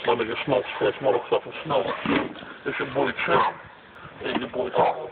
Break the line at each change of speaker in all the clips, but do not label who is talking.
My nigga Smoke Fresh motherfucking Snow. It's your boy Trent. And your boy Tom.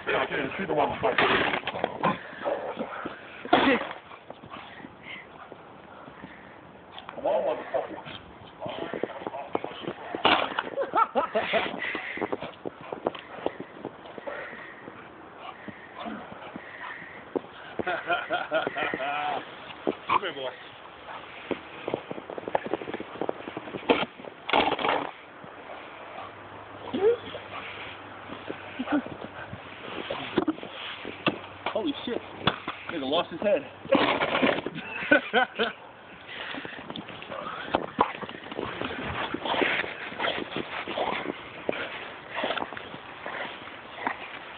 Yeah, I can't see the motherfucker. Come on, motherfucker. Come here, boy. Holy shit. Nigga lost his head.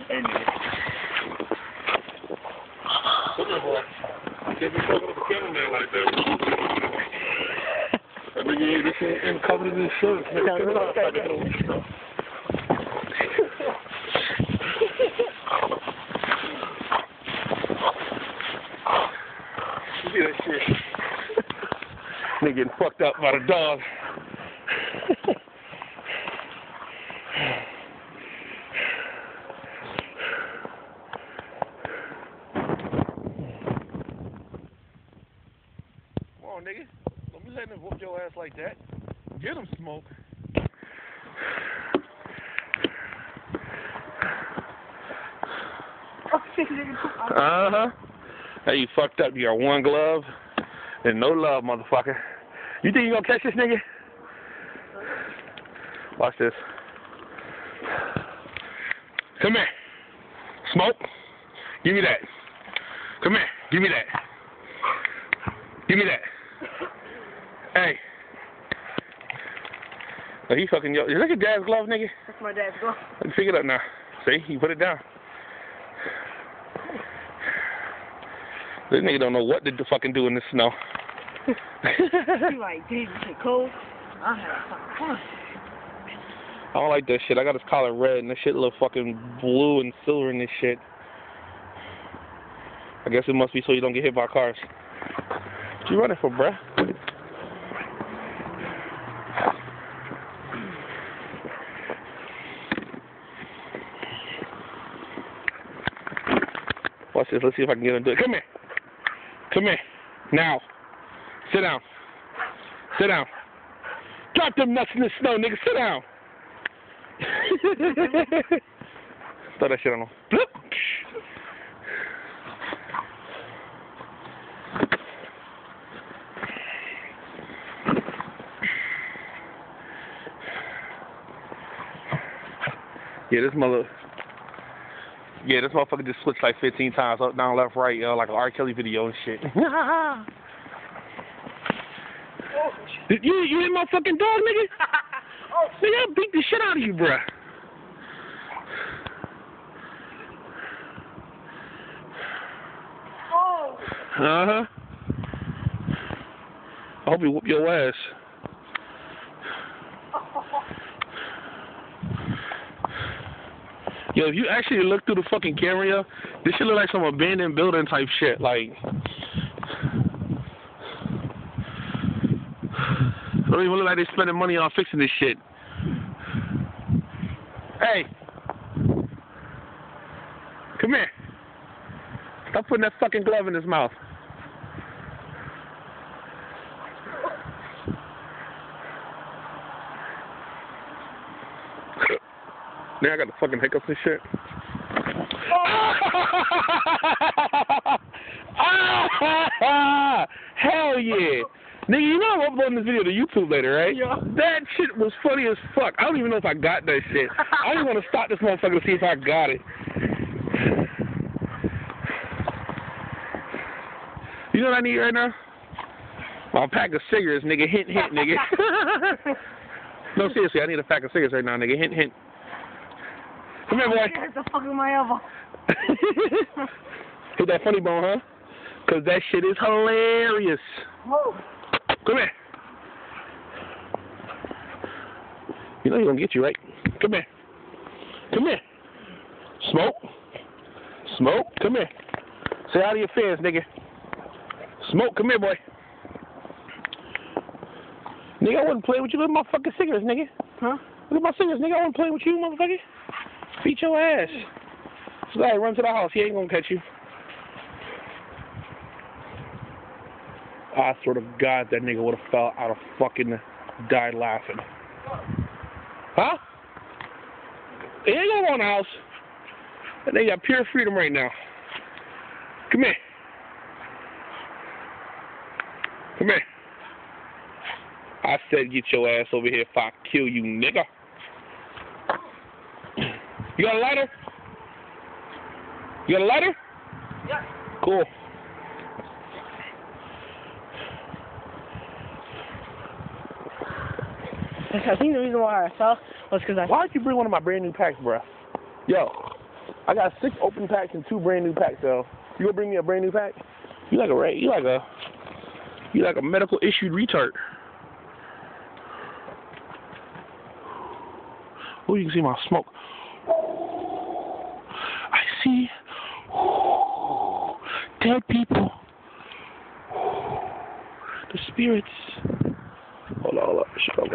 Hey, nigga. Come here, boy. Can't be fucking with the cameraman like that. That nigga, this ain't covered in his shirt. You see that shit? Nigga getting fucked up by the dog. Come on, nigga. Don't be letting him whoop your ass like that. Get him, Smoke. Uh-huh. Hey, you fucked up. You got one glove and no love, motherfucker. You think you gonna catch this nigga? Watch this. Come here. Smoke. Give me that. Come here. Give me that. Give me that. Hey. Oh, he fucking yo. Is that your dad's glove, nigga?
That's my dad's glove.
Let's pick it up now. See? You put it down. This nigga don't know what to fucking do in the snow.
He like, damn, this shit cold. I have fucking fun.
I don't like that shit. I got his collar red and this shit look fucking blue and silver in this shit. I guess it must be so you don't get hit by cars. What you running for, bruh? Watch this. Let's see if I can get him to do it. Come here. Come here. Now. Sit down. Sit down. Drop them nuts in the snow, nigga. Sit down. Throw that shit on him. Bloop. Yeah, this motherfucker just switched like 15 times, up, down, left, right, like an R. Kelly video and shit. You hit my fucking dog, nigga? Nigga, I beat the shit out of you, bruh. Uh-huh. I hope you whoop your ass. Yo, if you actually look through the fucking camera, yo, this shit look like some abandoned building type shit. Like, it don't even look like they're spending money on fixing this shit. Hey, come here. Stop putting that fucking glove in his mouth. Now I got the fucking hiccups and shit. Hell yeah. Nigga, you know I'm uploading this video to YouTube later, right?
Yeah. That
shit was funny as fuck. I don't even know if I got that shit. I don't even want to stop this motherfucker to see if I got it. You know what I need right now? A pack of cigarettes, nigga. Hint, hint, nigga. No, seriously, I need a pack of cigarettes right now, nigga. Hint, hint. Come here, boy.
What the fuck is my elbow?
Hit that funny bone, huh? Because that shit is hilarious.
Whoa.
Come here. You know he's going to get you, right? Come here. Come here. Smoke. Smoke. Come here. Say hi to your fans, nigga. Smoke. Come here, boy. Nigga, I wasn't playing with you. Look at my fucking cigarettes, nigga.
Huh?
Look at my cigarettes, nigga. I wasn't playing with you, motherfucker. Beat your ass. So I run to the house. He ain't gonna catch you. I swear to God, that nigga would have fell out of fucking died laughing. Huh? He ain't gonna go in the house. That nigga got pure freedom right now. Come here. Come here. I said get your ass over here if I kill you, nigga. You got a lighter? You got a lighter?
Yeah.
Cool.
I think the reason why I fell was because
Why don't you bring one of my brand new packs, bro? Yo, I got 6 open packs and 2 brand new packs, though. You gonna bring me a brand new pack? You like a medical issued retard. Oh, you can see my smoke. I see dead people. The spirits. Hold on. Shut up.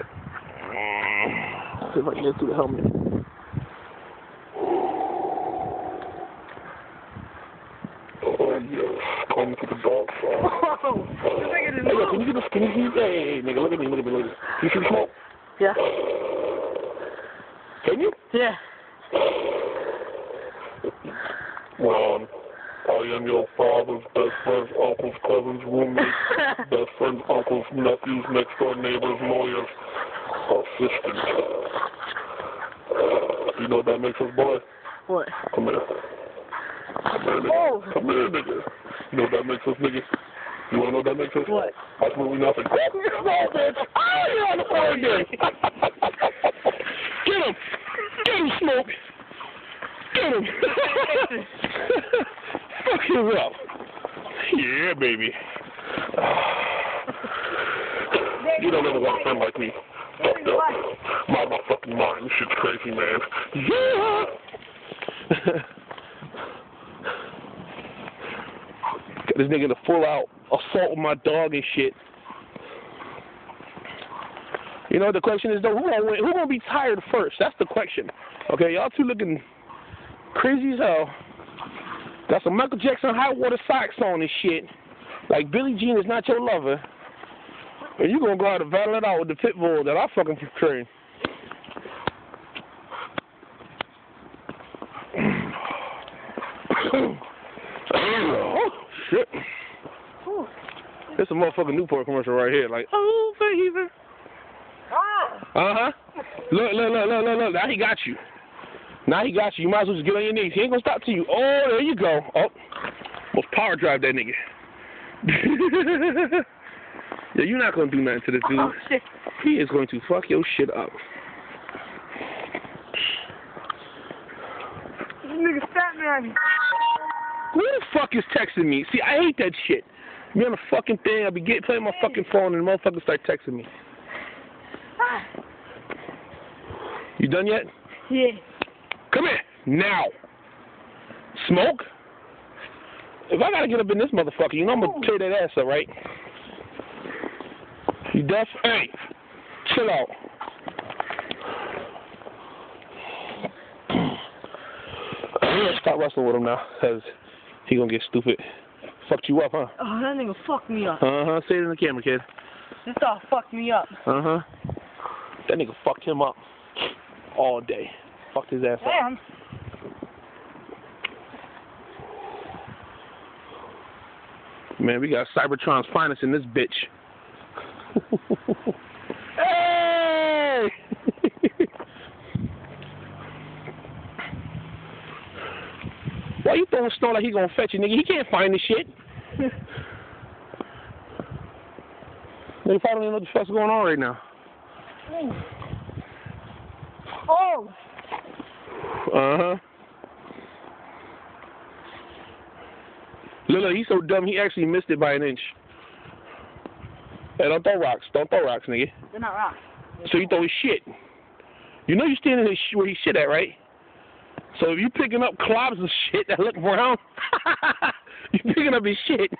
See if I can get through the helmet. Oh, yeah. Come to the dog farm. Hey, can you get this? Hey, nigga, look at me. Can you see the smoke?
Yeah.
Can you?
Yeah.
Ron, I am your father's best friend's uncle's cousin's roommate, best friend's uncle's nephew's next door neighbor's lawyer's assistant. You know what that makes us, boy?
What?
Come here. Come here, nigga.
Oh.
Come here, nigga. You know what that makes us, nigga? You wanna know what that makes us?
What?
Absolutely nothing.
Oh, bitch. Oh, you're on the phone again. Get him. Get him, Smoke. Get him. Fuck him up. Yeah, baby.
You don't ever want a friend like me. Fucked up. My fucking mind. This shit's crazy, man.
Yeah. Got this nigga in a full out assault with my dog and shit. You know, the question is, though, who gonna win? Who gonna be tired first? That's the question. Okay, y'all two looking crazy as hell. Got some Michael Jackson high water socks on and shit. Like Billie Jean is not your lover. And you gonna go out and battle it out with the pit bull that I fucking train. Oh, shit. It's a motherfucking Newport commercial right here. Like, oh, baby. Uh-huh. Look. Now he got you. You might as well just get on your knees. He ain't gonna stop till you. Oh, there you go. Oh. Let's power drive that nigga. Yeah, you're not gonna do nothing to this dude.
Oh, shit.
He is going to fuck your shit up.
This nigga fat man.
Who the fuck is texting me? See, I hate that shit. Be on the fucking thing, I'll be playing my fucking phone and the motherfuckers start texting me. You done yet?
Yeah.
Come here, now. Smoke? If I gotta get up in this motherfucker, you know I'm gonna tear that ass up, right? You deaf? Hey, chill out. Stop wrestling with him now, because he gonna get stupid. Fucked you up, huh?
Oh, that nigga fucked me up.
Uh-huh, say it in the camera, kid.
This dog fucked me up.
Uh-huh. That nigga fucked him up all day. Fucked his ass up.
Damn.
Man, we got Cybertron's finest in this bitch. Hey! Why you throwing snow like he gonna fetch you, nigga? He can't find this shit. Nigga probably don't even know what the fuck's going on right now.
Oh.
Uh-huh. Look, he's so dumb, he actually missed it by an inch. Hey, don't throw rocks. Don't throw rocks, nigga.
They're not rocks.
So you throw his shit. You know you standing where he shit at, right? So if you picking up clops and shit that look brown, you picking up his shit.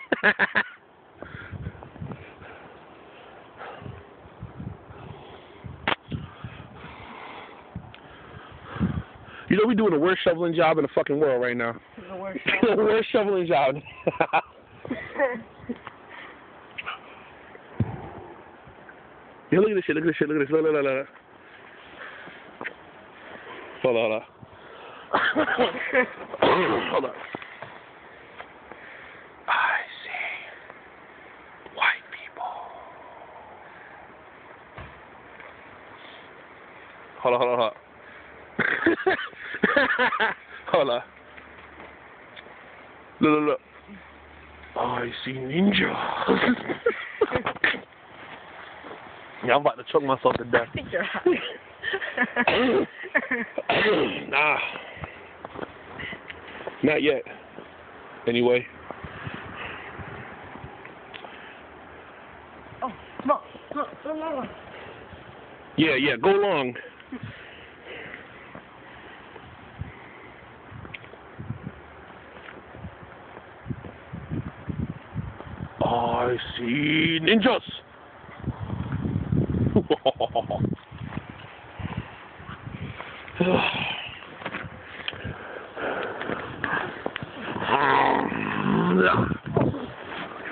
You know we doing the worst shoveling job in the fucking world right now.
The worst.
The worst shoveling job. Yeah, look at this shit, look at this shit, look at this, look. Hold on. Hold on. I see white people. Hold on. Hold on. Look. I see ninjas. Yeah, I'm about to choke myself to death.
I think you're high.
Nah. Not yet. Anyway.
Oh, no.
Yeah, go long. I see ninjas.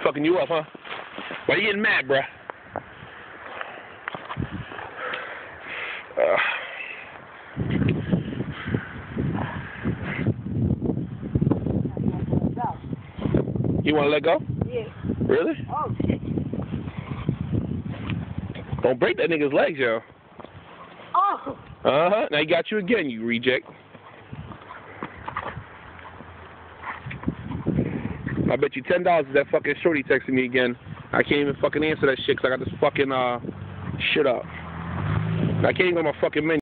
Fucking you up, huh? Why you getting mad, bruh? You want to let go?
Yeah.
Really?
Oh, shit.
Don't break that nigga's legs, yo.
Oh.
Uh-huh. Now he got you again, you reject. I bet you $10 that fucking shorty texted me again. I can't even fucking answer that shit because I got this fucking shit up. I can't even on my fucking menu.